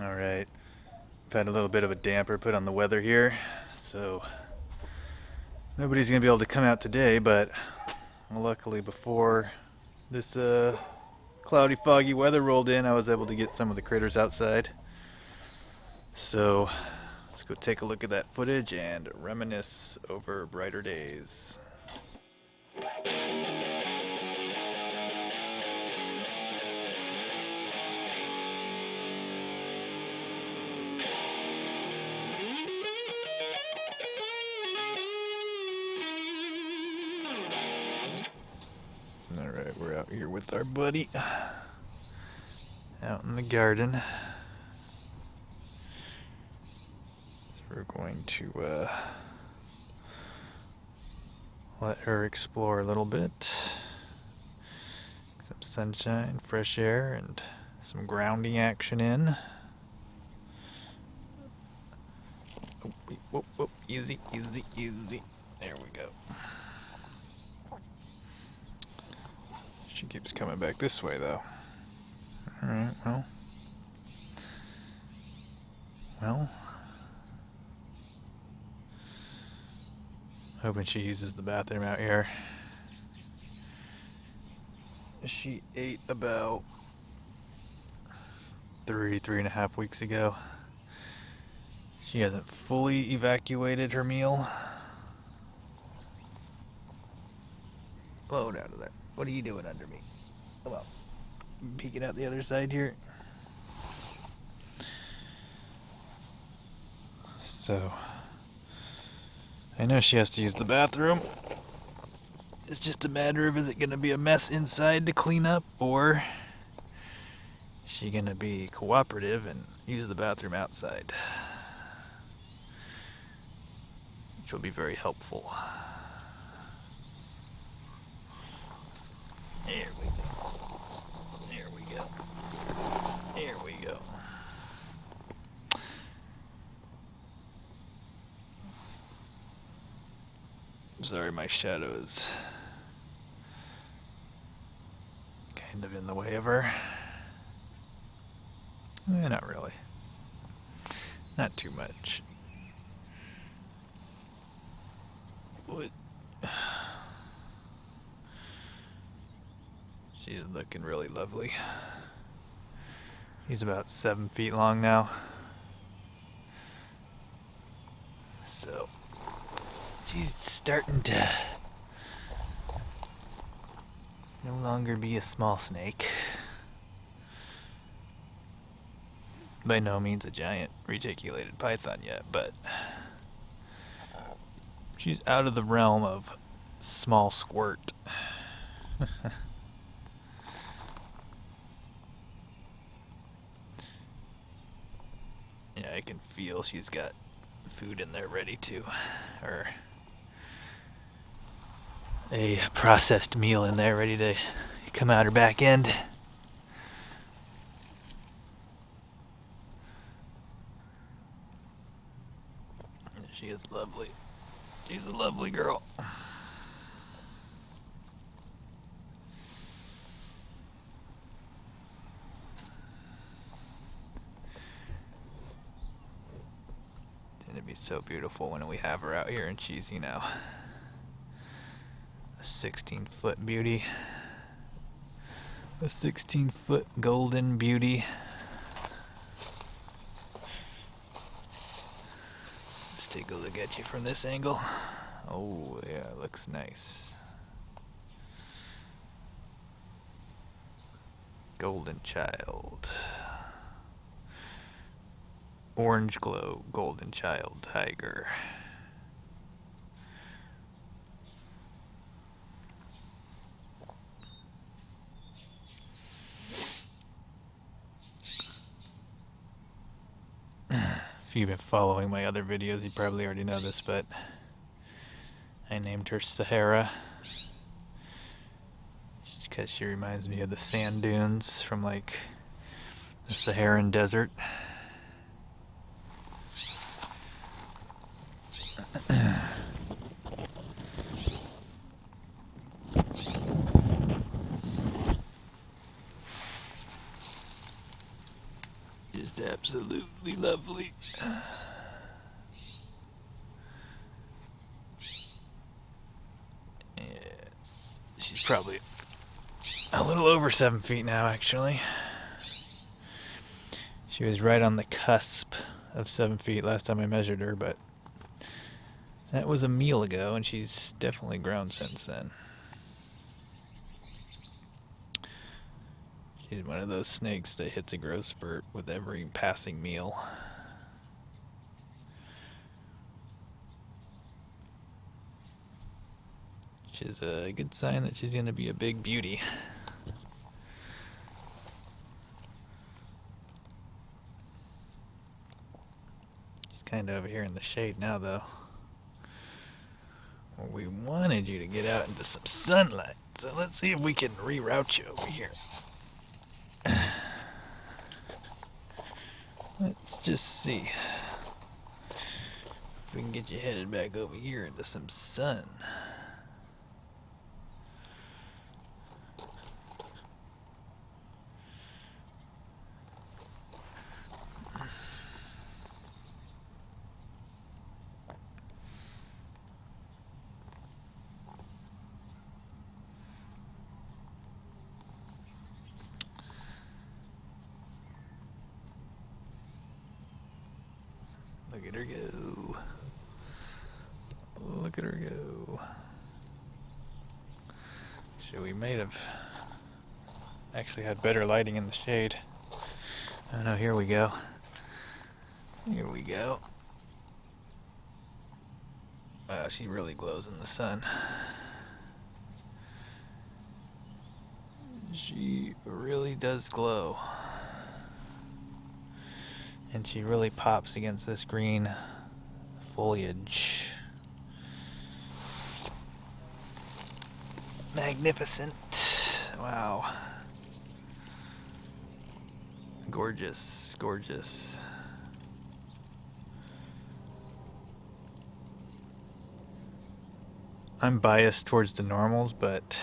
Alright, I've had a little bit of a damper put on the weather here, so nobody's gonna be able to come out today, but luckily before this cloudy, foggy weather rolled in, I was able to get some of the critters outside. So let's go take a look at that footage and reminisce over brighter days. Alright, we're out here with our buddy out in the garden. We're going to let her explore a little bit. Some sunshine, fresh air, and some grounding action in. Oh, whoop, whoop, easy, easy, easy. There we go. She keeps coming back this way, though. Alright, well. Hoping she uses the bathroom out here. She ate about 3.5 weeks ago. She hasn't fully evacuated her meal. Blow it out of there. What are you doing under me? Come on. Peeking out the other side here. So, I know she has to use the bathroom. It's just a matter of, is it going to be a mess inside to clean up, or is she going to be cooperative and use the bathroom outside? Which will be very helpful. There we go. There we go. There we go. Sorry, my shadow is kind of in the way of her. Not really. Not too much. What? She's looking really lovely. He's about 7 feet long now. So she's starting to no longer be a small snake. By no means a giant reticulated python yet, but she's out of the realm of small squirt. Yeah, I can feel she's got food in there ready to, or a processed meal in there ready to come out her back end. She is lovely. She's a lovely girl. It'd be so beautiful when we have her out here and she's, you know, a 16-foot beauty. A 16-foot golden beauty. Let's take a look at you from this angle. Oh, yeah, looks nice. Goldenchild. Orange glow Goldenchild tiger. If you've been following my other videos, you probably already know this, but I named her Sahara because she reminds me of the sand dunes from like the Saharan desert. Just absolutely lovely. Yes. She's probably a little over 7 feet now, actually. She was right on the cusp of 7 feet last time I measured her, but that was a meal ago, and she's definitely grown since then. She's one of those snakes that hits a growth spurt with every passing meal. Which is a good sign that she's going to be a big beauty. She's kind of over here in the shade now, though. Well, we wanted you to get out into some sunlight, so let's see if we can reroute you over here. Let's just see if we can get you headed back over here into some sun. Look at her go. Look at her go. So we may have actually had better lighting in the shade. Oh no, here we go. Here we go. Wow, she really glows in the sun. She really does glow. And she really pops against this green foliage. Magnificent. Wow. Gorgeous, gorgeous. I'm biased towards the normals, but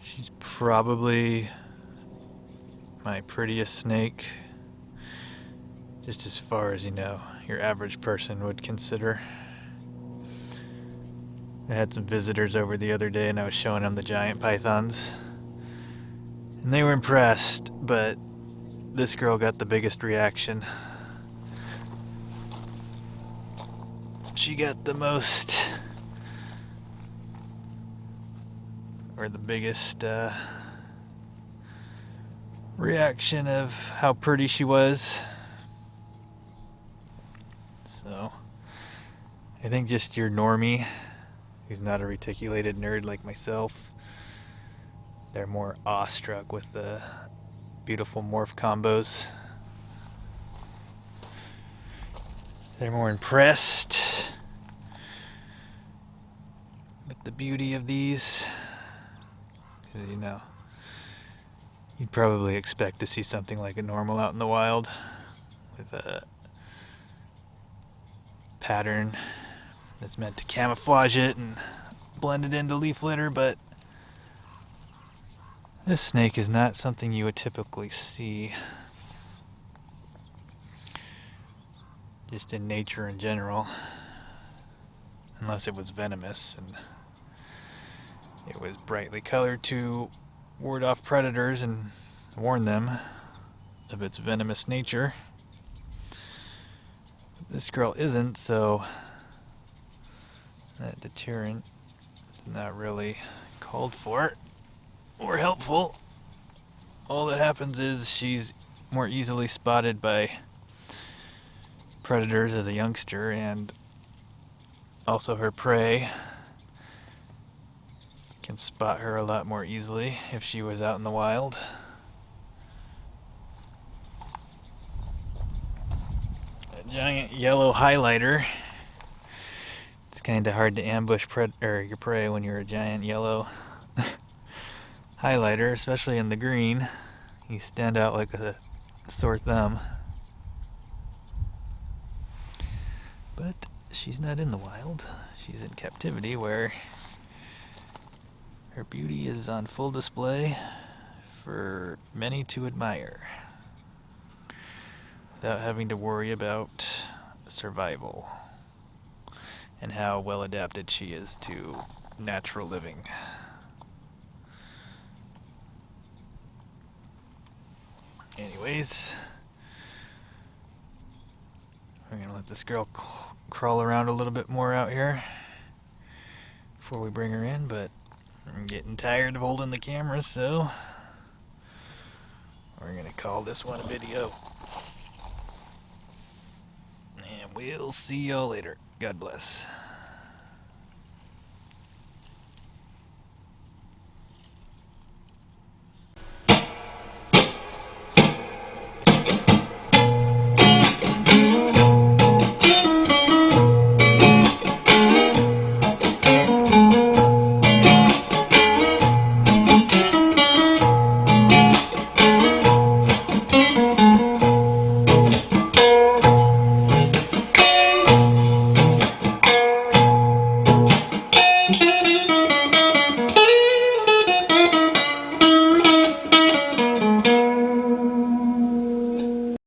she's probably my prettiest snake. Just as far as, your average person would consider. I had some visitors over the other day and I was showing them the giant pythons. And they were impressed, but this girl got the biggest reaction. She got the most, or the biggest reaction of how pretty she was. So, I think just your normie, who's not a reticulated nerd like myself, they're more awestruck with the beautiful morph combos. They're more impressed with the beauty of these. 'Cause, you'd probably expect to see something like a normal out in the wild with a pattern that's meant to camouflage it and blend it into leaf litter, but this snake is not something you would typically see just in nature in general, unless it was venomous and it was brightly colored to ward off predators and warn them of its venomous nature. This girl isn't, so that deterrent is not really called for or helpful. All that happens is she's more easily spotted by predators as a youngster, and also her prey can spot her a lot more easily if she was out in the wild. Giant yellow highlighter. It's kind of hard to ambush your prey when you're a giant yellow highlighter, especially in the green. You stand out like a sore thumb. But she's not in the wild. She's in captivity, where her beauty is on full display for many to admire. without having to worry about survival and how well adapted she is to natural living. Anyways, we're gonna let this girl crawl around a little bit more out here before we bring her in, but I'm getting tired of holding the camera, so we're gonna call this one a video. And we'll see y'all later. God bless.